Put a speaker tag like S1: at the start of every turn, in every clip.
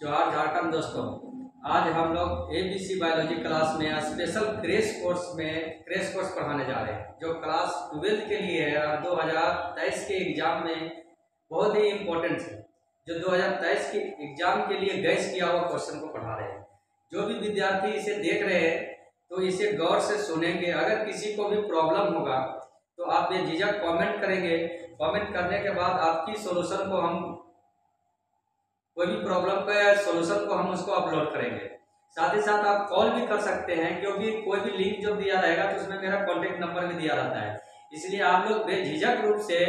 S1: जोहार झारखंड दोस्तों। आज हम लोग एबीसी बायोलॉजी क्लास में स्पेशल क्रैश कोर्स पढ़ाने जा रहे हैं, जो क्लास 12 के लिए है और 2023 के एग्जाम में बहुत ही इम्पोर्टेंट है। जो 2023 के एग्जाम के लिए गैस किया हुआ क्वेश्चन को पढ़ा रहे हैं। जो भी विद्यार्थी इसे देख रहे हैं तो इसे गौर से सुनेंगे। अगर किसी को भी प्रॉब्लम होगा तो आप बेझिझक कमेंट करेंगे। कमेंट करने के बाद आपकी सोल्यूशन को कोई भी प्रॉब्लम का सोल्यूशन को हम उसको अपलोड करेंगे। साथ ही साथ आप कॉल भी कर सकते हैं, क्योंकि कोई भी लिंक जब दिया रहेगा तो उसमें मेरा कॉन्टेक्ट नंबर भी दिया रहता है। इसलिए आप लोग बेझिझक रूप से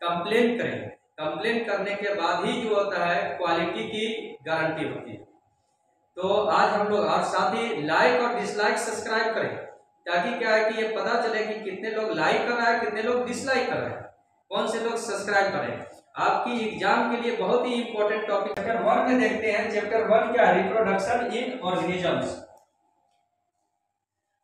S1: कंप्लेंट करें। कंप्लेंट करने के बाद ही जो होता है क्वालिटी की गारंटी होती है। तो आज हम लोग और साथ ही लाइक और डिसलाइक सब्सक्राइब करें, ताकि क्या है कि ये पता चले कि कितने लोग लाइक कर रहे हैं, कितने लोग डिसलाइक कर रहे हैं, कौन से लोग सब्सक्राइब करें। आपकी एग्जाम के लिए बहुत ही इंपॉर्टेंट टॉपिक चैप्टर 1 में देखते हैं। चैप्टर 1 क्या है? Reproduction in organisms.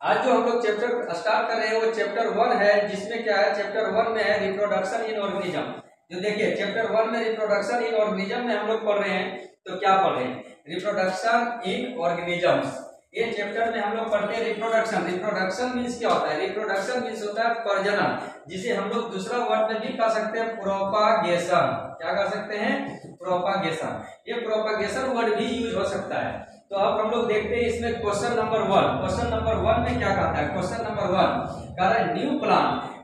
S1: आज जो हम लोग चैप्टर स्टार्ट कर रहे हैं वो चैप्टर 1 है, जिसमें क्या है, चैप्टर 1 में है रिप्रोडक्शन इन ऑर्गेनिज्म। जो देखिए चैप्टर 1 में रिप्रोडक्शन इन ऑर्गेनिज्म में हम लोग पढ़ रहे हैं, तो क्या पढ़ रहे हैं? Reproduction in organisms. ये चैप्टर में हम लोग पढ़ते हैं रिप्रोडक्शन। रिप्रोडक्शन मीन्स क्या होता है? रिप्रोडक्शन मीन्स होता है प्रजनन, जिसे हम लोग दूसरा वर्ड में भी कह सकते हैं प्रोपागेशन। क्या कह सकते हैं? प्रोपागेशन। ये प्रोपागेशन वर्ड भी यूज हो सकता है। तो अब हम लोग देखते हैं इसमें क्वेश्चन नंबर 1। क्वेश्चन नंबर 1 में क्या कहता है? क्वेश्चन नंबर 1 कह रहा है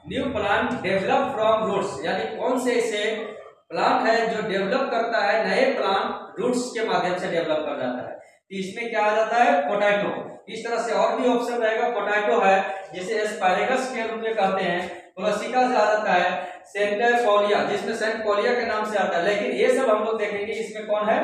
S1: new plant develop from roots, यानी कौन से ऐसे प्लांट है जो डेवलप करता है, नए प्लांट रूट्स के माध्यम से डेवलप कर जाता है। तो इसमें क्या आ जाता है? पोटैटो। इस तरह से और भी ऑप्शन रहेगा। पोटैटो है, जिसे एस्पैरेगस के रूप में कहते हैं। ब्रासिका से आ जाता है सेंटरपोलिया, जिसमें सेंटपोलिया के नाम से आता है। लेकिन ये सब हम लोग देखेंगे इसमें कौन है?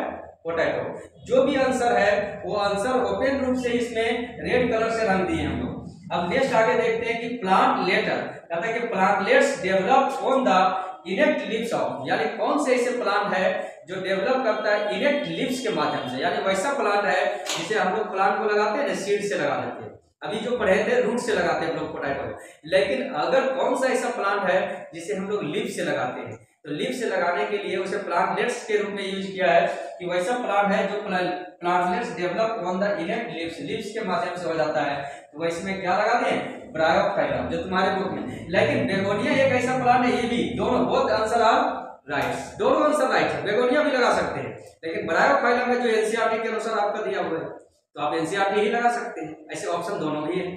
S1: पोटैटो। जो भी आंसर है वो आंसर ओपन रूप से इसमें रेड कलर से रंग दिए हम लोग। अब नेक्स्ट आगे देखते हैं कि प्लांट लेटर, कहता है कि plantlets develop on the erect leaves of, यानी कौन से ऐसे प्लांट है जो डेवलप करता है इरेक्ट लीव्स के माध्यम से। यानी वैसा प्लांट है जिसे हम लोग प्लांट को लगाते हैं ना, सीड से लगा देते हैं। अभी जो पढ़े थे रूट से लगाते हैं हम लोग पोटैटो। लेकिन अगर कौन सा ऐसा प्लांट है जिसे हम लोग लीफ से लगाते हैं, तो लीफ से लगाने के लिए उसे प्लांटलेट्स के रूप में यूज किया है कि वैसा प्लांट है जो plantlets develop on the erect leaves, leaves के माध्यम से हो जाता है। तो वैसे में क्या लगा दें? ब्रायोफाइटम, जो तुम्हारे बुक में। लेकिन बेगोनिया एक ऐसा प्लांट है, ये भी दोनों बोथ आंसर आर राइट, दोनों आंसर राइट है। बेगोनिया भी लगा सकते हैं, लेकिन ब्रायोफाइलम में जो एनसीईआरटी के अनुसार आपका दिया हुआ है तो आप एनसीईआरटी ही लगा सकते हैं। ऐसे ऑप्शन दोनों ही है।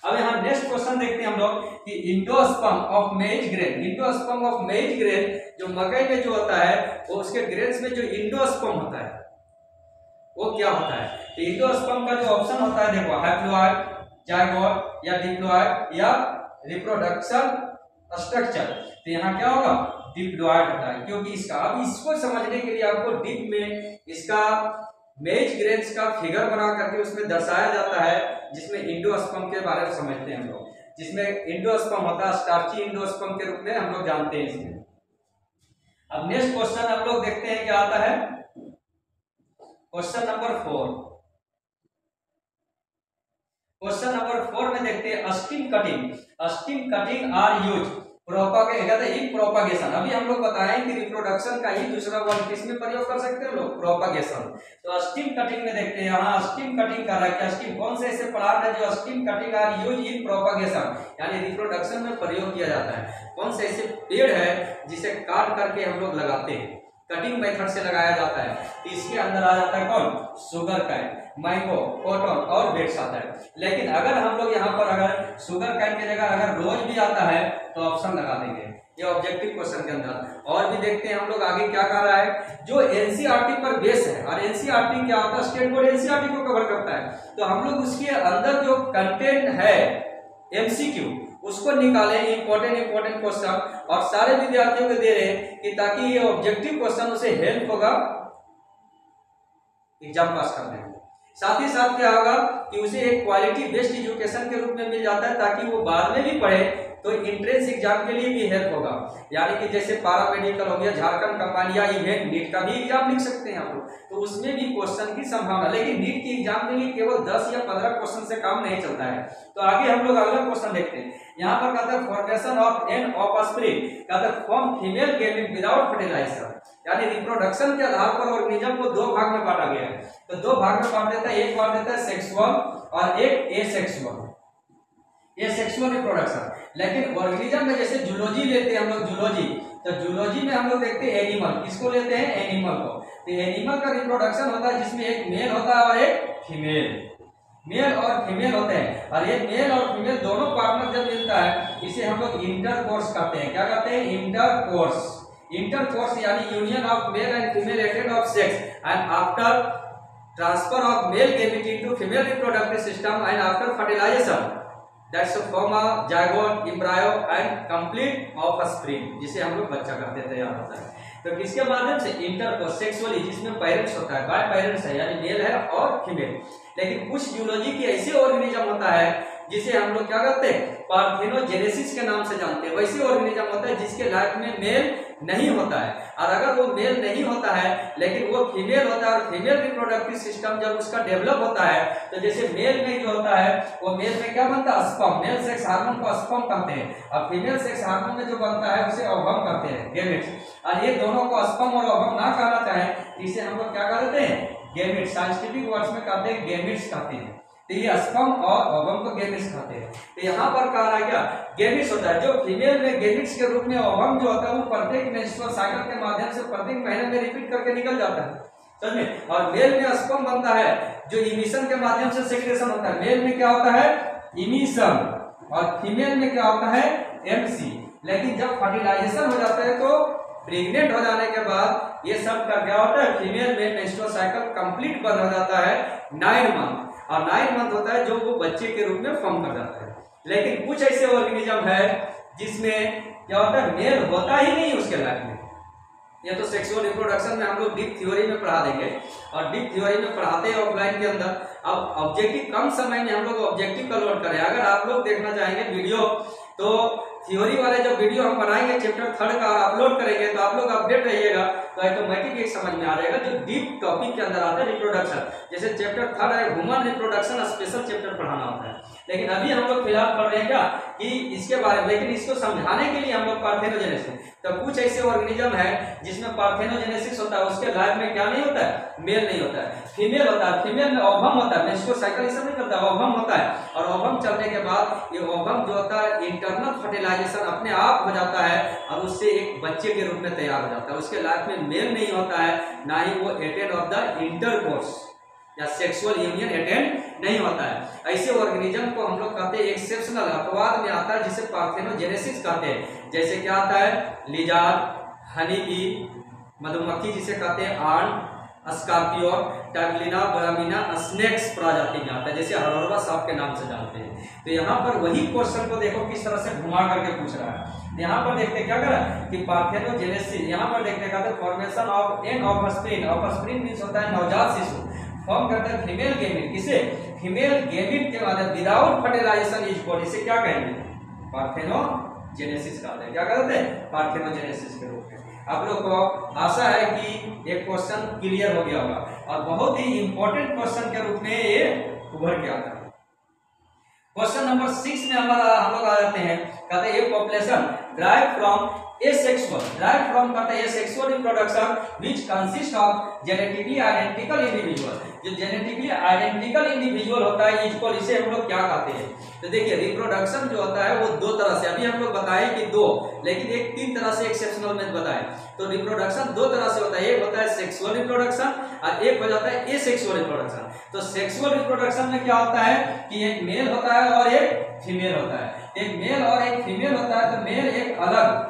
S1: अब यहाँ नेक्स्ट क्वेश्चन देखते हैं हम लोग कि इंडोस्पर्म ऑफ मेज ग्रेन। इंडोस्पर्म ऑफ मेज ग्रेन, जो मकई में जो होता है वो उसके ग्रेन्स में जो इंडोस्पर्म होता है वो क्या होता है? तो इंडोस्पर्म का जो ऑप्शन होता है देखो, हैप्लॉइड, जाइगोट या डिप्लॉइड या रिप्रोडक्शन स्ट्रक्चर। तो यहाँ क्या होगा? डिप्लॉइड होता है, क्योंकि इसका अब इसको समझने के लिए आपको डिप में इसका मेज ग्रेन्स का फिगर बना करके उसमें दर्शाया जाता है, जिसमें इंडोस्पर्म के बारे में समझते हैं हम लोग। जिसमें इंडोस्पर्म होता है स्टार्ची इंडोस्पर्म के रूप में हम लोग जानते हैं इसमें। अब नेक्स्ट क्वेश्चन हम लोग देखते हैं क्या आता है। Question number 4। क्वेश्चन नंबर 4 में देखते हैं stem cutting are used propagation. अभी हम लोग बताएं कि रिप्रोडक्शन का ही दूसरा वर्ड किसमें प्रयोग कर सकते हैं लोग? प्रोपागेशन। तो स्टिम कटिंग में देखते हैं, यहाँ स्टिम कटिंग कर रहा है। क्या स्टिम कौन से ऐसे प्लांट है जो stem cutting are used in propagation, यानी रिप्रोडक्शन में प्रयोग किया जाता है? कौन से ऐसे पेड़ है जिसे काट करके हम लोग लगाते हैं, कटिंग मेथड से लगाया जाता है? तो इसके अंदर आ जाता है कौन? शुगर कैन, मैंगो, कॉटन और डेट्स आता है। लेकिन अगर हम लोग यहाँ पर अगर शुगर कैन की जगह अगर रोज भी आता है तो ऑप्शन लगा देंगे, ये ऑब्जेक्टिव क्वेश्चन के अंदर। और भी देखते हैं हम लोग आगे क्या कर रहा है। जो एनसीईआरटी पर बेस है, और एनसीईआरटी क्या होता है? स्टेट बोर्ड एनसीईआरटी को कवर करता है। तो हम लोग उसके अंदर जो कंटेंट है एमसीक्यू उसको निकाले, इंपॉर्टेंट क्वेश्चन, और सारे विद्यार्थियों को दे रहे हैं कि ताकि ये ऑब्जेक्टिव क्वेश्चन उसे हेल्प होगा एग्जाम पास करने में। साथ ही साथ क्या होगा कि उसे एक क्वालिटी बेस्ड एजुकेशन के रूप में मिल जाता है, ताकि वो बाद में भी पढ़े तो एंट्रेंस एग्जाम के लिए भी हेल्प होगा। यानी कि जैसे पारा मेडिकल हो गया, झारखंड कंबाइन या इवेंट नीट का भी एग्जाम लिख सकते हैं आप लोग, तो उसमें भी क्वेश्चन की संभावना। लेकिन नीट की एग्जाम के लिए केवल 10 या 15 क्वेश्चन से काम नहीं चलता है। तो आगे हम लोग अगला क्वेश्चन देखते हैं। यहाँ पर कहते हैं फॉर्मेशन ऑफ एन ऑफस्प्रिंग, कहते हैं from female gamete without fertilization, यानी रिप्रोडक्शन के आधार पर ऑर्गेनिज्म को दो भाग में बांटा गया है। तो दो भाग में बांट देता है, एक बांट देता है सेक्सुअल और एक एसेक्सुअल, ये सेक्सुअल रिप्रोडक्शन। लेकिन ऑर्गेनिज्म में जैसे जूलॉजी लेते हैं हम लोग, जूलॉजी, तो जूलॉजी में हम लोग देखते हैं एनिमल, किसको लेते हैं, एनिमल को। तो एनिमल का रिप्रोडक्शन होता है जिसमें एक मेल होता है और एक फीमेल, मेल और फीमेल होते हैं, और ये मेल और फीमेल दोनों पार्टनर जब मिलता है इसे हम लोग इंटरकोर्स कहते हैं। क्या कहते हैं, इंटरकोर्स। इंटरकोर्स यानी union of male and female aided of sex and after transfer of male gamete into female reproductive system and after fertilisation that's form a zygote, embryo and complete offspring, जिसे हम लोग बच्चा करते तैयार होता है। तो किसके माध्यम से, इंटरकोर्स, सेक्सुअली, जिसमें पेरेंट्स होता है, बाय पेरेंट्स है, यानी मेल है और फीमेल। लेकिन कुछ यूलॉजी की ऐसे ऑर्गेनिज्म होता है जिसे हम लोग क्या कहते हैं, पार्थेनोजेनेसिस के नाम से जानते हैं। वैसे ऑर्गेनिज्म होता है जिसके लाइफ में मेल नहीं होता है, और अगर वो मेल नहीं होता है लेकिन वो फीमेल होता है, और फीमेल रिप्रोडक्टिव सिस्टम जब उसका डेवलप होता है तो जैसे मेल में जो होता है वो मेल में क्या बनता है, स्पर्म, मेल सेक्स हार्मोन को स्पर्म कहते हैं, और फीमेल सेक्स हार्मोन में जो बनता है उसे ओवम कहते हैं, गैमेट्स। और ये दोनों को स्पर्म और ओवम ना कहना चाहें इसे हम लोग क्या कहते हैं, गैमेट्स। साइंटिफिक वर्ड्स में कहते हैं गैमेट्स कहते हैं। तो ये स्पर्म और ओवम को गैमेट्स कहते हैं। तो यहाँ पर कहा रहा क्या, गैमेट्स होता है, जो फीमेल में गैमेट्स के रूप में ओवम जो होता है वो प्रत्येक मेंस्ट्रुअल साइकिल के माध्यम से प्रत्येक महीने में रिपीट करके निकल जाता है, समझे। और मेल में स्पर्म बनता है जो इमिशन के माध्यम से सेक्रेशन होता है। मेल में क्या होता है, इमिशन, और फीमेल में क्या होता है, एमसी। लेकिन जब फर्टिलाइजेशन हो जाता है तो प्रेग्नेंट हो जाने के बाद ये सब का क्या होता है, फीमेल में मेंस्ट्रुअल साइकिल कंप्लीट बंद हो जाता है 9 मंथ, और 9 मंथ होता है जो वो बच्चे के रूप में फॉर्म कर जाता है। लेकिन कुछ ऐसे ऑर्गेनिज्म है जिसमें क्या होता है, मेल होता ही नहीं उसके लाइफ में। ये तो सेक्सुअल रिप्रोडक्शन में हम लोग डीप थ्योरी में पढ़ा देंगे, और डीप थ्योरी में पढ़ाते हैं ऑफलाइन के अंदर। अब ऑब्जेक्टिव कम समय में हम लोग ऑब्जेक्टिव कन्वर्ट करें। अगर आप लोग देखना चाहेंगे वीडियो, तो थ्योरी वाले जो वीडियो हम बनाएंगे चैप्टर 3 का अपलोड करेंगे तो आप लोग अपडेट रहिएगा, तो ऑटोमेटिक एक समझ में आ जाएगा जो डीप टॉपिक के अंदर आता है रिप्रोडक्शन। जैसे चैप्टर 3 है ह्यूमन रिप्रोडक्शन, स्पेशल चैप्टर पढ़ाना होता है। लेकिन अभी हम लोग फिलहाल पढ़ रहे हैं क्या कि इसके बारे में, लेकिन इसको समझाने के लिए हम लोग पार्थेनोजेनेसिस, तो कुछ ऐसे ऑर्गेनिज्म है जिसमें पार्थेनोजेनेसिस होता है, उसके लाइफ में क्या नहीं होता है, मेल नहीं होता है, फीमेल होता है। फीमेल में ओवम होता है, मेंस्ट्रुअल साइकिल ये सब नहीं करता, ओवम होता है, और ओवम चलने के बाद ये ओवम जो होता है इंटरनल फर्टिलाइजेशन अपने आप हो जाता है, और उससे एक बच्चे के रूप में तैयार हो जाता है। उसके लाइफ में मेल नहीं होता है, ना ही वो अटेंड ऑफ द इंटरकोर्स या सेक्सुअल यूनियन अटेंड नहीं होता है। ऐसे ऑर्गेनिज्म को हम लोग कहते हैं एक्सेप्शनल, अपवाद में आता है, जिसे पार्थेनोजेनेसिस कहते हैं। जैसे क्या आता है, लिजार्ड, हनी बी, मधुमक्खी जिसे कहते हैं आंट, स्कॉर्पियो, टैगलिना, ब्रामीना, स्नेक्स प्रजाति में आता है, जैसे हरोरवा सांप के नाम से जानते हैं। तो यहाँ पर वही क्वेश्चन को देखो किस तरह से घुमा करके पूछ रहा है। यहाँ पर देखते क्या करा कि पार्थेनोजेनेसिस, यहाँ पर देखते कहते formation of an offspring. Offspring means होता है नवजात शिशु, फॉर्म करता है फीमेल गेमिट, किसे, फीमेल गेमिट के माध्यम विदाउट फर्टिलाइजेशन इज कॉल्ड, इसे क्या कहेंगे, पार्थेनोजेनेसिस कहते हैं। क्या कहते हैं, पार्थेनोजेनेसिस के रूप में। आप लोग को आशा है कि एक क्वेश्चन क्लियर हो गया होगा, और बहुत ही इंपॉर्टेंट क्वेश्चन के रूप में ये उभर के आता है। क्वेश्चन नंबर 6 में हम लोग आ जाते हैं, कहते हैं ये population drive from asexual, drive from कहते हैं asexual reproduction which consists of genetically identical individual। जो जेनेटिकली आइडेंटिकल इंडिविजुअल होता है इक्वल, इसे हम लोग क्या कहते हैं। तो देखिए रिप्रोडक्शन जो होता है वो दो तरह से, अभी हम लोग बताए कि दो, लेकिन एक 3 तरह से एक्सेप्शनल में बताए। तो रिप्रोडक्शन 2 तरह से होता है, एक होता है सेक्सुअल रिप्रोडक्शन और एक हो जाता है एसेक्सुअल रिप्रोडक्शन। तो सेक्सुअल रिप्रोडक्शन में क्या होता है कि एक मेल होता है और एक फीमेल होता है। एक मेल और एक फीमेल होता है, तो मेल एक अलग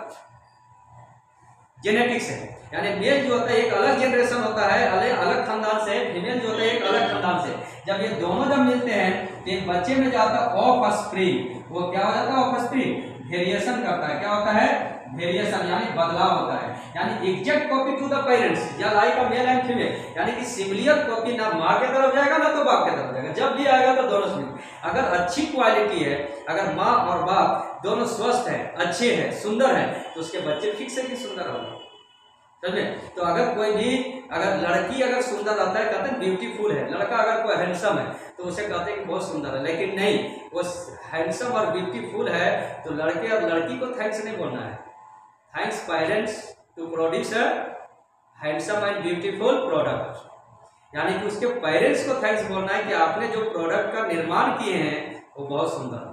S1: जेनेटिक्स है, यानी मेल जो होता है एक अलग जनरेशन होता है, अलग खानदान से, फीमेल जो होता है एक अलग खानदान से। जब ये दोनों जब मिलते हैं तो एक बच्चे में जाता है ऑफस्प्रिंग, वो क्या हो जाता है, ऑफस्प्रिंग वेरिएशन करता है। क्या होता है, वेरिएशन, यानी बदलाव होता है, यानी exact copy to the parents, या like a male and female, यानी कि सिमिलर कॉपी ना माँ के तरफ जाएगा ना तो बाप के तरफ जाएगा। जब भी आएगा तो दोनों से, अगर अच्छी क्वालिटी है, अगर माँ और बाप दोनों स्वस्थ है, अच्छे हैं, सुंदर है, तो उसके बच्चे फिक्स है कि सुंदर होंगे। समझे। तो अगर कोई भी अगर लड़की अगर सुंदर रहता है कहते हैं ब्यूटीफुल है, लड़का अगर कोई हैंडसम है तो उसे कहते हैं कि बहुत सुंदर है, लेकिन नहीं, वो हैंडसम और ब्यूटीफुल है तो लड़के और लड़की को थैंक्स नहीं बोलना है। Thanks parents to produce handsome and beautiful product, यानी कि उसके पेरेंट्स को थैंक्स बोलना है कि आपने जो प्रोडक्ट का निर्माण किए हैं वो बहुत सुंदर,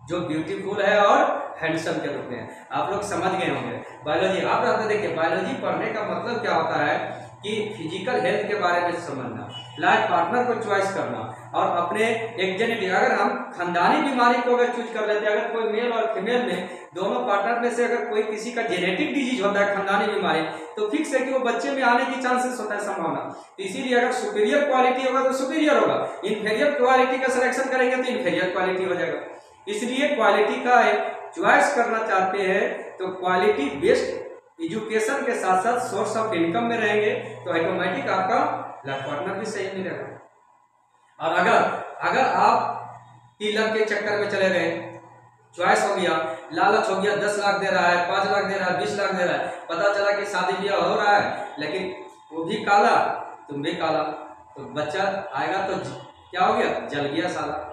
S1: जो ब्यूटीफुल है और हैंडसम के रूप में। आप लोग समझ गए होंगे। बायोलॉजी आप रहते देखिए, बायोलॉजी पढ़ने का मतलब क्या होता है कि फिजिकल हेल्थ के बारे में समझना, लाइफ पार्टनर को चॉइस करना और अपने एक जेनेटिक, अगर हम खानदानी बीमारी को अगर चूज कर लेते हैं, अगर कोई मेल और फीमेल में दोनों पार्टनर में से अगर कोई किसी का जेनेटिक डिजीज होता है खानदानी बीमारी, तो फिक्स है कि वो बच्चे में आने की चांसेस होता है, संभावना। इसीलिए अगर सुपीरियर क्वालिटी होगा तो सुपीरियर होगा, इन्फीरियर क्वालिटी का सिलेक्शन करेंगे तो इन्फीरियर क्वालिटी हो जाएगा। इसलिए क्वालिटी का चॉइस करना चाहते हैं तो क्वालिटी बेस्ड एजुकेशन के साथ साथ सोर्स ऑफ इनकम में रहेंगे तो ऑटोमेटिक आपका लाइफ पार्टनर भी सही मिलेगा। और अगर आप तिलक के चक्कर में चले गए, चॉइस हो गया, लालच हो गया, 10 लाख दे रहा है, 5 लाख दे रहा है, 20 लाख दे रहा है, पता चला कि शादी ब्याह हो रहा है लेकिन वो भी काला तुम भी काला, तो बच्चा आएगा तो क्या हो गया, जल गया साला,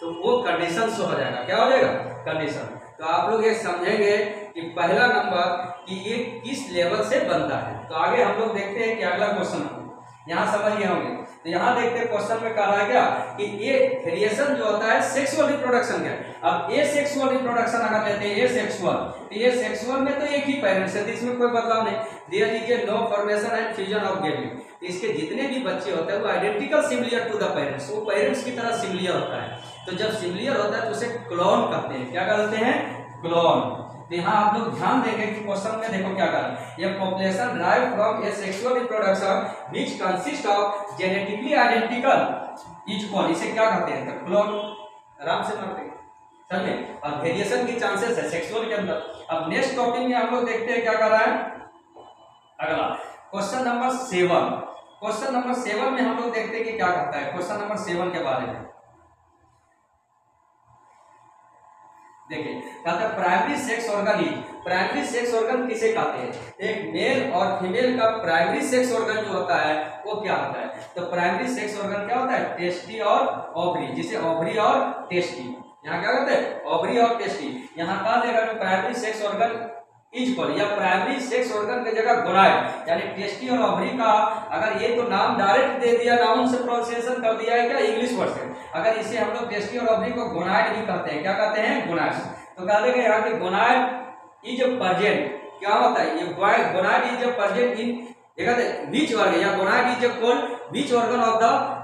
S1: तो वो कंडीशन शो हो जाएगा। क्या हो जाएगा, कंडीशन। तो आप लोग ये समझेंगे कि पहला नंबर कि ये किस लेवल से बनता है। तो आगे हम लोग देखते हैं कि अगला क्वेश्चन यहाँ समझ गए होंगे। तो यहाँ देखते हैं क्वेश्चन में कह रहा है क्या कि ये वेरिएशन जो होता है सेक्सुअल रिप्रोडक्शन का। अब ए सेक्सुअल रिप्रोडक्शन अगर लेते हैं, ए सेक्सुअल, तो ये सेक्सुअल में तो एक ही पेरेंट्स है, इसमें कोई बदलाव नहीं। There is a no formation and fusion of gamete, इसके जितने भी बच्चे होते हैं वो identical similar to the parents, वो पेरेंट्स की तरह सिमिलियर होता है। तो जब सिमिलियर होता है तो उसे क्लोन कहते हैं। क्या कहते हैं, क्लोन। तो यहाँ आप लोग ध्यान देंगे कि क्वेश्चन में देखो क्या कर, ये population drive from A sexual reproduction which consist of genetically identical equal, इसे क्या कहते हैं, तो क्लोन। आराम से मारते समझे। और वेरिएशन की चांसेस है सेक्सुअल के अंदर। अब नेक्स्ट टॉपिक में हम लोग देखते हैं क्या कर रहा है अगला क्वेश्चन नंबर 7। क्वेश्चन नंबर 7 में हम लोग देखते हैं कि क्या कहता है। क्वेश्चन नंबर 7 के बारे में देखिए, कहता है primary sex organ is, primary sex organ किसे कहते हैं, एक मेल और फीमेल का प्राइमरी सेक्स ऑर्गन जो होता है वो क्या होता है। तो प्राइमरी सेक्स ऑर्गन क्या होता है, टेस्टी और ओवरी, जिसे ओवरी और टेस्टी, यहाँ क्या कहते हैं, ओवरी और टेस्टी। यहाँ कहा जाएगा कि प्राइमरी सेक्स ऑर्गन इक्वल या प्राइमरी सेक्स ऑर्गन की जगह गोनाइड, यानी टेस्टी और ओवरी का अगर ये तो नाम डायरेक्ट दे दिया, नाउन से प्रोनाउंसिएशन कर दिया है क्या इंग्लिश वर्ड से, अगर इसे हम लोग टेस्टी और ओवरी को गोनाइड भी कहते हैं। क्या कहते हैं, गोनाइड। तो कहा देगा यहाँ पे गोनाइड इज प्रेजेंट, क्या होता है ये गोनाइड इज प्रेजेंट इन, ये कहते हैं बीच वर्ग, या गोनाइड इज कॉल्ड बीच organ of the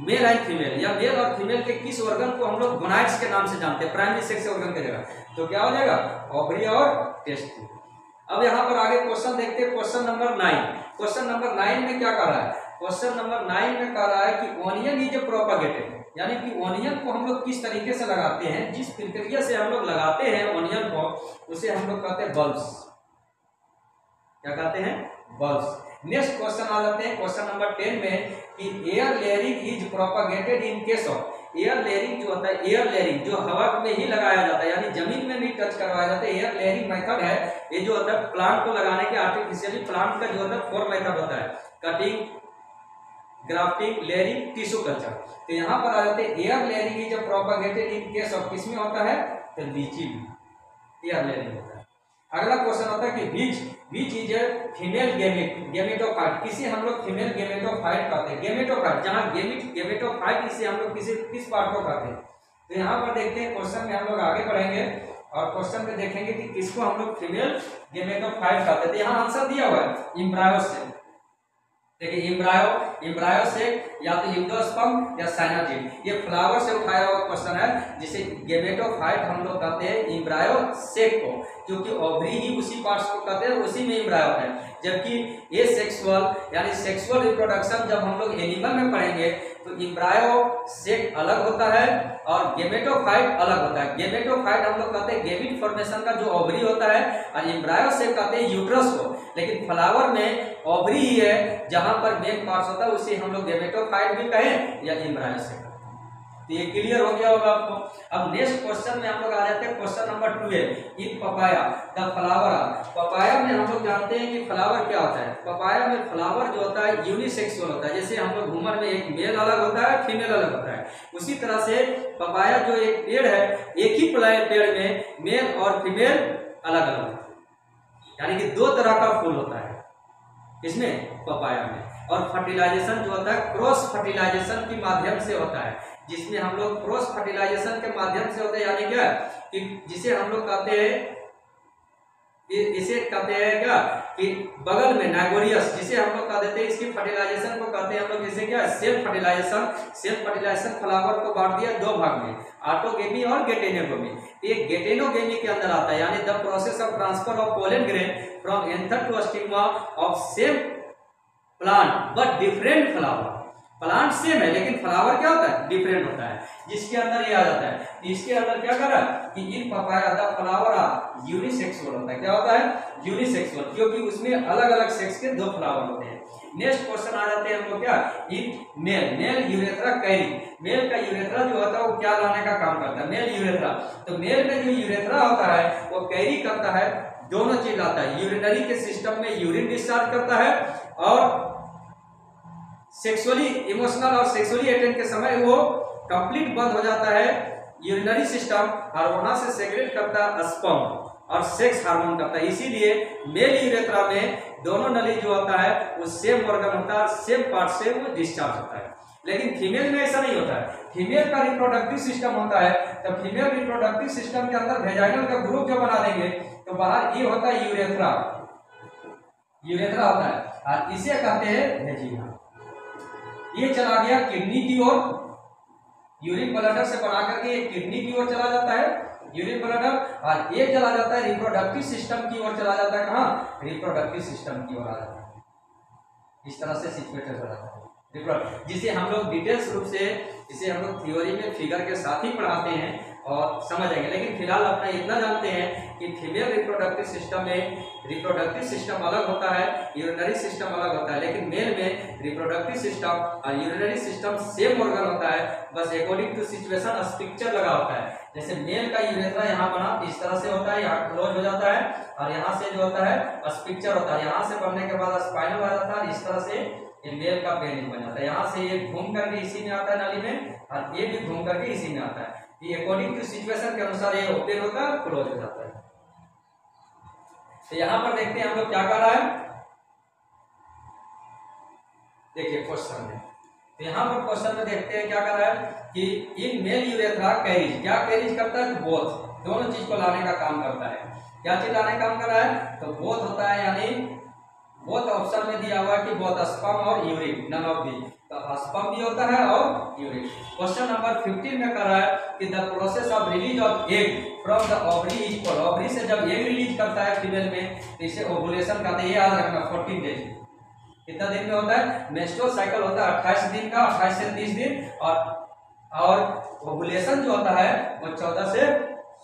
S1: male and female, या मेल और फीमेल के किस ऑर्गन को हम लोग गोनाइड्स के नाम से जानते हैं प्राइमरी सेक्स ऑर्गन की जगह, तो क्या हो जाएगा, ओवरी और टेस्टी। अब यहाँ पर आगे क्वेश्चन देखते हैं, क्वेश्चन नंबर 9। क्वेश्चन नंबर 9 में क्या कर रहा है, क्वेश्चन नंबर 9 में कह रहा है कि ओनियन इज प्रोपागेटेड, यानी कि ओनियन को हम लोग किस तरीके से लगाते हैं, जिस प्रक्रिया से हम लोग लगाते हैं ओनियन को उसे हम लोग कहते हैं बल्ब्स। क्या कहते हैं, बल्ब्स। नेक्स्ट क्वेश्चन आ जाते हैं क्वेश्चन नंबर 10 में कि air layering is propagated in case of, air layering जो होता है, एयर लेयरिंग जो हवा में ही लगाया जाता है, यानी जमीन में नहीं टच करवाया जाता है। एयर लेयरिंग मेथड है ये जो होता है प्लांट को लगाने के, आर्टिफिशियली प्लांट का जो होता है 4 मेथड होता है, cutting, grafting, layering, tissue culture. तो यहाँ पर आ जाते हैं air layering is propagated in case of, किसमें होता है, तो लीची में एयर लेयरिंग होता है। अगला क्वेश्चन होता है कि which is a female gametophyte, किसी हम लोग फीमेल गेमेटोफाइट कहते हैं। गेमेटोफाइट जहाँ गेमेटोफाइट इसे हम लोग किस पार्ट को कहते हैं। तो यहाँ पर देखते हैं क्वेश्चन में हम लोग आगे बढ़ेंगे और क्वेश्चन में देखेंगे कि किसको हम लोग फीमेल गेमेटोफाइट कहते हैं। यहाँ आंसर दिया हुआ है इम्ब्रायो से, देखिए इम्ब्रायो से या तो एंडोस्पर्म या साइनोजिड, ये फ्लावर से उठाया हुआ क्वेश्चन है जिसे गेमेटोफाइट हम लोग कहते हैं इम्ब्रायो सेक को, क्योंकि ओवरी ही उसी पार्ट्स को कहते हैं, उसी में इम्ब्रायो है। जबकि ये सेक्सुअल यानी सेक्सुअल रिप्रोडक्शन जब हम लोग एनिमल में पढ़ेंगे तो इम्ब्रायो सेक अलग होता है और गेमेटोफाइट अलग होता है। गेमेटोफाइट हम लोग कहते हैं गेमिट फॉर्मेशन का जो ओवरी होता है, और इम्ब्रायो सेक कहते हैं यूट्रस को। लेकिन फ्लावर में ओवरी ही है, जहां पर मेन पार्ट्स होता है उसे हम लोग गेमेटोफाइट भी कहें या इम्ब्रायो सेक। तो ये क्लियर हो गया होगा आपको। अब नेक्स्ट क्वेश्चन में हम लोग आ जाते हैं question number 12। In papaya the flower. Papaya में हम लोग जानते हैं कि फ्लावर क्या होता है। पपाया में फ्लावर जो होता है यूनिसेक्सुअल होता है। जैसे हम लोग घूमर में एक मेल अलग होता है, फीमेल अलग होता है, उसी तरह से पपाया जो एक पेड़ है, एक ही पेड़ में मेल और फीमेल अलग अलग होता है, यानी कि 2 तरह का फूल होता है इसमें पपाया में। और फर्टिलाइजेशन जो होता है क्रॉस फर्टिलाइजेशन के माध्यम से होता है, जिसमें हम लोग क्रॉस फर्टिलाइजेशन के माध्यम से होते हैं, यानी क्या कि जिसे हम लोग कहते हैं, इसे कहते हैं क्या कि बगल में नाइगोरियस, जिसे हम लोग कह देते हैं, इसकी फर्टिलाइजेशन को कहते हैं हम लोग जैसे क्या self fertilization. Self fertilization flower को बांट दिया 2 भाग में, ऑटोगेमी और गेटेनोगेमी। ये गेटेनोगेमी के अंदर आता है, यानी the process of transfer of pollen grain from anther to stigma of same plant but different flower. Plant same है लेकिन फ्लावर क्या होता है, डिफरेंट होता है, जिसके अंदर ये आ जाता है। इसके अंदर क्या कर रहा है कि in papaya the flower are unisexual होता है। क्या होता है, यूनिसेक्सुअल, क्योंकि उसमें अलग अलग सेक्स के 2 फ्लावर होते हैं। नेक्स्ट क्वेश्चन आ जाते हैं हम लोग क्या, in male urethra carry. Mail का यूरेथ्रा जो होता है वो क्या लाने का काम करता है, मेल यूरेथ्रा। तो मेल में जो यूरेथ्रा होता है वो कैरी करता है, दोनों चीज लाता है। यूरिनरी के सिस्टम में यूरिन डिस्चार्ज करता है और सेक्सुअली इमोशनल और सेक्सुअली अटेंड के समय वो कंप्लीट बंद हो जाता है यूरिनरी सिस्टम, और वहां से सेक्रेट करता है स्पर्म और सेक्स हार्मोन करता है। इसीलिए मेल यूरेथ्रा में दोनों नली जो होता है वो सेम ऑर्गन होता है, सेम पार्ट से वो डिस्चार्ज होता है। लेकिन फीमेल में ऐसा नहीं होता है। फीमेल का रिप्रोडक्टिव सिस्टम होता है, तो फीमेल रिप्रोडक्टिव सिस्टम के अंदर वेजाइनल का ग्रुप जो बना देंगे तो बाहर ये होता है यूरेथ्रा, यूरेथ्रा होता है, और इसे कहते हैं वेजिना। ये चला गया किडनी की ओर, यूरिन ब्लडर से बना करके ये किडनी की ओर चला जाता है यूरिन ब्लडर, और ये चला जाता है रिप्रोडक्टिव सिस्टम की ओर चला जाता है। कहाँ, रिप्रोडक्टिव सिस्टम की ओर आ जाता है। इस तरह से सिचुएटेड हो जाता है, जिसे हम लोग डिटेल्स रूप से इसे हम लोग थ्योरी में फिगर के साथ ही पढ़ाते हैं और समझेंगे। लेकिन फिलहाल अपना इतना जानते हैं कि फीमेल रिप्रोडक्टिव सिस्टम में रिप्रोडक्टिव सिस्टम अलग होता है, यूरिनरी सिस्टम अलग होता है, लेकिन मेल में रिप्रोडक्टिव सिस्टम और यूरिनरी सिस्टम सेम ऑर्गन होता है, बस अकॉर्डिंग टू सिचुएशन स्ट्रक्चर लगा होता है। जैसे मेल का यूरेथ्रा यहाँ बना इस तरह से होता है, यहाँ क्लोज हो जाता है, और यहाँ से जो होता है स्ट्रक्चर होता है, यहाँ से बनने के बाद स्पाइनल आ जाता है, इस तरह से ये मेल का पेनिस बन जाता है। यहाँ से ये घूम करके इसी में आता है नाली में, और ये भी घूम करके इसी में आता है। ये अकॉर्डिंग टू सिचुएशन के अनुसार ये ओपन होता है, क्लोज हो जाता है। तो यहाँ पर देखते हैं हम लोग क्या कर रहा है, देखिए क्वेश्चन में। तो यहाँ पर क्वेश्चन में देखते हैं क्या कर रहा है कि इन मेल यूरेथ्रा कैरीज, क्या कैरीज करता है, बोथ, दोनों चीज को लाने का काम करता है। क्या चीज लाने का काम कर रहा है, तो बोथ होता है, यानी बोथ ऑप्शन में दिया हुआ है कि बोथ स्पर्म और यूरिन, नन ऑफ दी, तो स्पर्म भी होता है और यूरिन। क्वेश्चन नंबर 15 में कर रहा है कि the process of release of egg from the ovary is called. Ovary से जब एग रिलीज करता है फीमेल में तो इसे ओवुलेशन कहते हैं। ये याद रखना, 14 डेज कितना दिन में होता है, मेंस्ट्रुअल साइकिल होता है 28 दिन का, 28 से 30 दिन, और ओवुलेशन जो होता है वो 14 से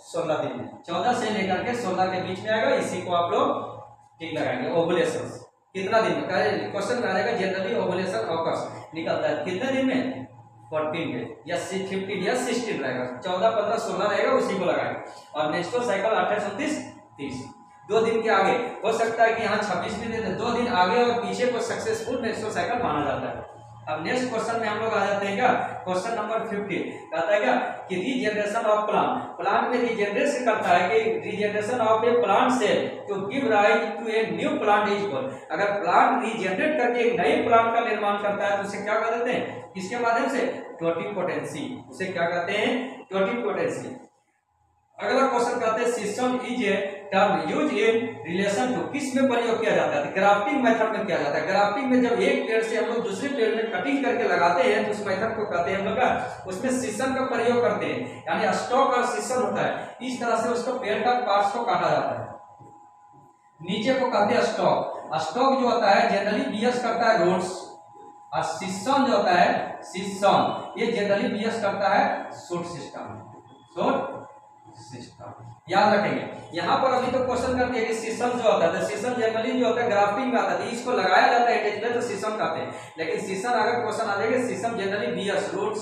S1: 16 दिन में, 14 से लेकर के 16 के बीच में आएगा। इसी को आप लोग ठीक लगाएंगे। ओवुलेशन कितना दिन में, क्वेश्चन में आ जाएगा जनरली ओवुलेशन ऑकर्स, निकलता है कितने दिन में, 14 डेज या 15 या 16 रहेगा, 14, 15, 16 रहेगा, उसी को लगाएंगे। और मेंस्ट्रुअल साइकिल 28, 29, 30, 2 दिन के आगे हो सकता है कि यहाँ 26 दिन है, 2 दिन आगे और पीछे को सक्सेसफुल मेंस्ट्रुअल साइकिल माना जाता है। अब नेक्स्ट क्वेश्चन में हम लोग आ जाते हैं क्या, क्वेश्चन नंबर 15 कहता है क्या कि रीजनरेशन ऑफ प्लांट, प्लांट में रीजनरेशन करता है कि regeneration of a plant cell to give rise to a new plant is called. अगर प्लांट रीजनरेट करके एक नए प्लांट का निर्माण करता है तो उसे क्या कहते हैं, किसके माध्यम से, टोटिपोटेंसी, उसे क्या कहते हैं, टोटिपोटेंसी। अगला क्वेश्चन कहते हैं system is a term used in relation to, किस में प्रयोग किया जाता है, ग्राफ्टिंग मेथड में किया जाता है। ग्राफ्टिंग में जब एक पेड़ से हम लोग दूसरे पेड़ में कटिंग करके लगाते हैं तो उस मेथड को कहते हैं हम लोग, उसमें सिस्टम का प्रयोग करते हैं, यानी स्टॉक और सिस्टम होता है। इस तरह से उसको पेड़ का पार्ट्स को काटा जाता है, नीचे को कहते हैं स्टॉक। स्टॉक जो होता है जनरली बीएस करता है रूट्स, और सिस्टम जो होता है सिस्टम ये जनरली बीएस करता है शूट सिस्टम, शूट सिस्टम याद रखेंगे। यहाँ पर अभी तो क्वेश्चन करते हैं कि सिस्टम जो होता है, सिस्टम जनरली जो होता है ग्राफ्टिंग में आता है, इसको लगाया जाता है अटैच में तो सिस्टम कहते हैं। लेकिन सिस्टम अगर क्वेश्चन आ जाएगा, system generally BS root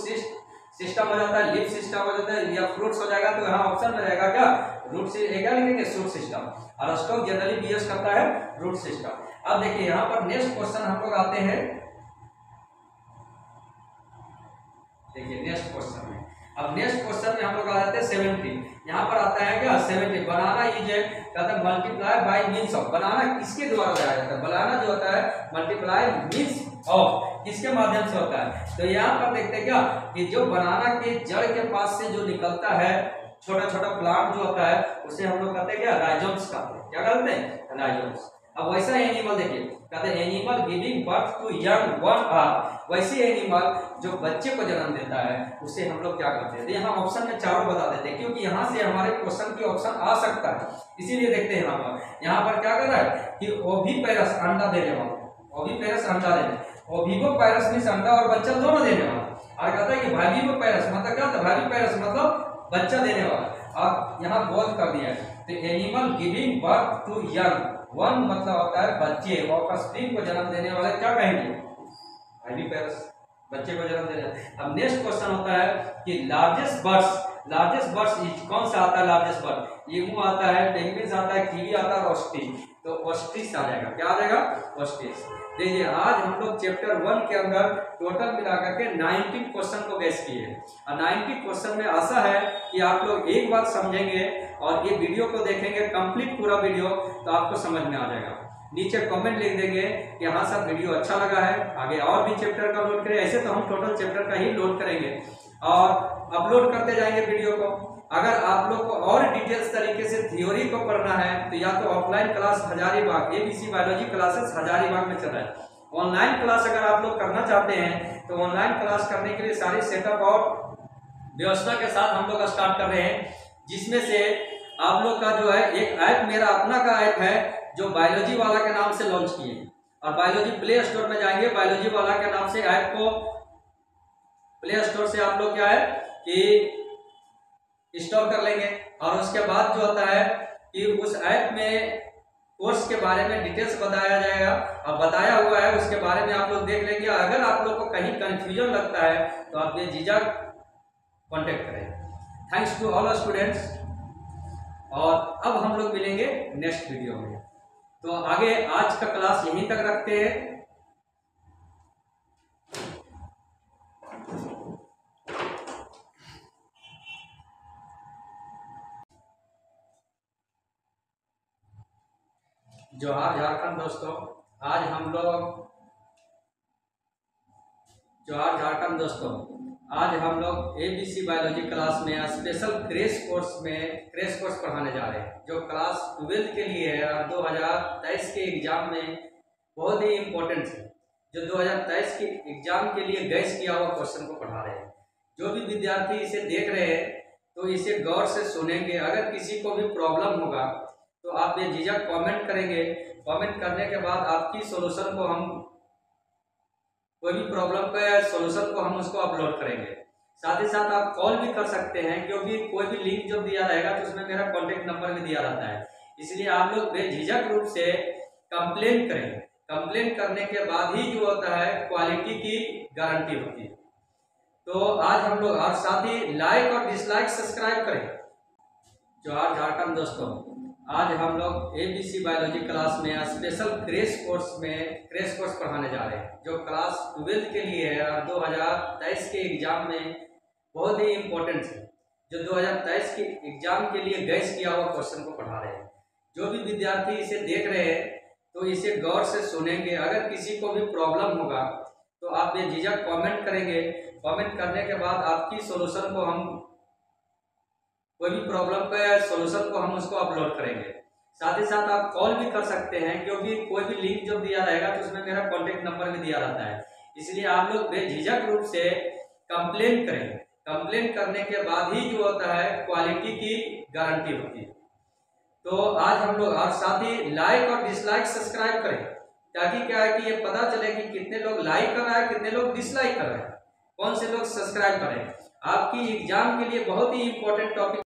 S1: system हो जाता है, लीफ सिस्टम हो जाता है, या फ्रूट्स हो जाएगा तो यहाँ ऑप्शन में रहेगा क्या, रूट से क्या लिखेंगे, फ्रूट सिस्टम। और स्टॉक जनरली बीएस करता है रूट सिस्टम। अब देखिए यहाँ पर नेक्स्ट क्वेश्चन हम लोग आते हैं, देखिए नेक्स्ट क्वेश्चन में, अब नेक्स्ट क्वेश्चन में हम लोग आ जाते हैं 70। यहाँ पर आता है क्या 70, बनाना इज कहता है मल्टीप्लाई बाय मींस ऑफ, बनाना किसके द्वारा लगाया जाता है, बनाना जो होता है मल्टीप्लाई मींस ऑफ किसके माध्यम से होता है। तो यहाँ पर देखते हैं क्या कि जो बनाना के जड़ के पास से जो निकलता है छोटा छोटा प्लांट जो होता है उसे हम लोग कहते हैं क्या, राइजोम्स कहते हैं। क्या कहते हैं, राइजोम्स। अब वैसा एनिमल देखिए, कहते हैं animal giving birth to young one are, वैसे एनिमल जो बच्चे को जन्म देता है उसे हम लोग क्या करते हैं। यहाँ ऑप्शन में चारों बता देते हैं क्योंकि यहाँ से हमारे क्वेश्चन की ऑप्शन आ सकता है, इसीलिए देखते हैं यहाँ पर क्या कर रहा है कि ओविपेरस अंडा देने वाला, ओविपेरस अंडा देने, ओविवोपेरस मींस अंडा और बच्चा दोनों देने वाला, और कहता है कि भाविवोपेरस मतलब क्या, भाविपेरस मतलब बच्चा देने वाला। और यहाँ बोध कर दिया है तो animal giving birth to young one मतलब होता है बच्चे, ऑफस्प्रिंग को जन्म देने वाले क्या कहेंगे, भाविपेरस, बच्चे को जन्म देने। अब नेक्स्ट क्वेश्चन होता है कि लार्जेस्ट बर्ड्स इज, कौन सा आता है लार्जेस्ट बर्ड, ईमू आता है, पेंगुइन आता है, कीवी आता है, ऑस्ट्रिच, तो ऑस्ट्रिच आ जाएगा। क्या आ जाएगा, ऑस्ट्रिच। देखिए आज हम लोग चैप्टर 1 के अंदर टोटल मिलाकर के 90 क्वेश्चन को गैस किए हैं, और 90 क्वेश्चन में आशा है कि आप लोग एक बार समझेंगे और ये वीडियो को देखेंगे कंप्लीट पूरा वीडियो तो आपको समझ में आ जाएगा। नीचे कमेंट लिख देंगे कि हाँ सर वीडियो अच्छा लगा है, आगे और भी चैप्टर का लोड करें। ऐसे तो हम टोटल चैप्टर का ही लोड करेंगे और अपलोड करते जाएंगे वीडियो को। अगर आप लोग को और डिटेल्स तरीके से थ्योरी को पढ़ना है तो या तो offline class Hazaribagh ABC biology classes Hazaribagh में चल रहा है, ऑनलाइन क्लास अगर आप लोग करना चाहते हैं तो ऑनलाइन क्लास करने के लिए सारी सेटअप और व्यवस्था के साथ हम लोग स्टार्ट कर रहे हैं, जिसमें से आप लोग का जो है एक ऐप मेरा अपना का ऐप है जो बायोलॉजी वाला के नाम से लॉन्च किए हैं, और बायोलॉजी प्ले स्टोर में जाएंगे, बायोलॉजी वाला के नाम से ऐप को प्ले स्टोर से आप लोग क्या है कि इंस्टॉल कर लेंगे। और उसके बाद जो होता है कि उस ऐप में कोर्स के बारे में डिटेल्स बताया जाएगा, और बताया हुआ है उसके बारे में आप लोग देख लेंगे। अगर आप लोग को कहीं कंफ्यूजन लगता है तो आप बेझिझक कांटेक्ट करें। थैंक्स टू ऑल स्टूडेंट्स, और अब हम लोग मिलेंगे नेक्स्ट वीडियो में। तो आगे आज का क्लास यहीं तक रखते हैं। जोहार झारखंड दोस्तों, आज हम लोग जोहार झारखंड दोस्तों, आज हम लोग एबीसी बायोलॉजी क्लास में स्पेशल क्रैश कोर्स पढ़ाने जा रहे हैं, जो क्लास 12 के लिए है और 2023 के एग्जाम में बहुत ही इम्पोर्टेंट है, जो 2023 के एग्जाम के लिए गैस किया हुआ क्वेश्चन को पढ़ा रहे हैं। जो भी विद्यार्थी इसे देख रहे हैं तो इसे गौर से सुनेंगे। अगर किसी को भी प्रॉब्लम होगा तो आप बेझिझक कमेंट करेंगे, कमेंट करने के बाद आपकी सॉल्यूशन को हम, कोई भी प्रॉब्लम का सॉल्यूशन को हम उसको अपलोड करेंगे। साथ ही साथ आप कॉल भी कर सकते हैं, क्योंकि कोई भी लिंक जब दिया रहेगा तो उसमें मेरा कॉन्टेक्ट नंबर भी दिया रहता है। इसलिए आप लोग बेझिझक रूप से कंप्लेन करें, कंप्लेन करने के बाद ही जो होता है क्वालिटी की गारंटी होती है। तो आज हम लोग, और साथ ही लाइक और डिसलाइक सब्सक्राइब करें। जोहार झारखंड दोस्तों, आज हम लोग एबीसी बायोलॉजी क्लास में स्पेशल क्रैश कोर्स पढ़ाने जा रहे हैं, जो क्लास 12 के लिए है और 2023 के एग्जाम में बहुत ही इम्पोर्टेंट है, जो 2023 के एग्जाम के लिए गैस किया हुआ क्वेश्चन को पढ़ा रहे हैं। जो भी विद्यार्थी इसे देख रहे हैं तो इसे गौर से सुनेंगे। अगर किसी को भी प्रॉब्लम होगा तो आप बेझिझक कमेंट करेंगे, कमेंट करने के बाद आपकी सॉल्यूशन को हम, कोई भी प्रॉब्लम का सॉल्यूशन को हम उसको अपलोड करेंगे। साथ ही साथ आप कॉल भी कर सकते हैं, क्योंकि कोई भी लिंक जब दिया रहेगा तो उसमें मेरा कॉन्टेक्ट नंबर भी दिया रहता है। इसलिए आप लोग बेझिझक रूप से कंप्लेन करें, कंप्लेन करने के बाद ही जो होता है क्वालिटी की गारंटी होती है। तो आज हम लोग, और साथ ही लाइक और डिसलाइक सब्सक्राइब करें, ताकि क्या है कि ये पता चले कि कितने लोग लाइक कर रहे हैं, कितने लोग डिसलाइक कर रहे हैं, कौन से लोग सब्सक्राइब करें। आपकी एग्जाम के लिए बहुत ही इंपॉर्टेंट टॉपिक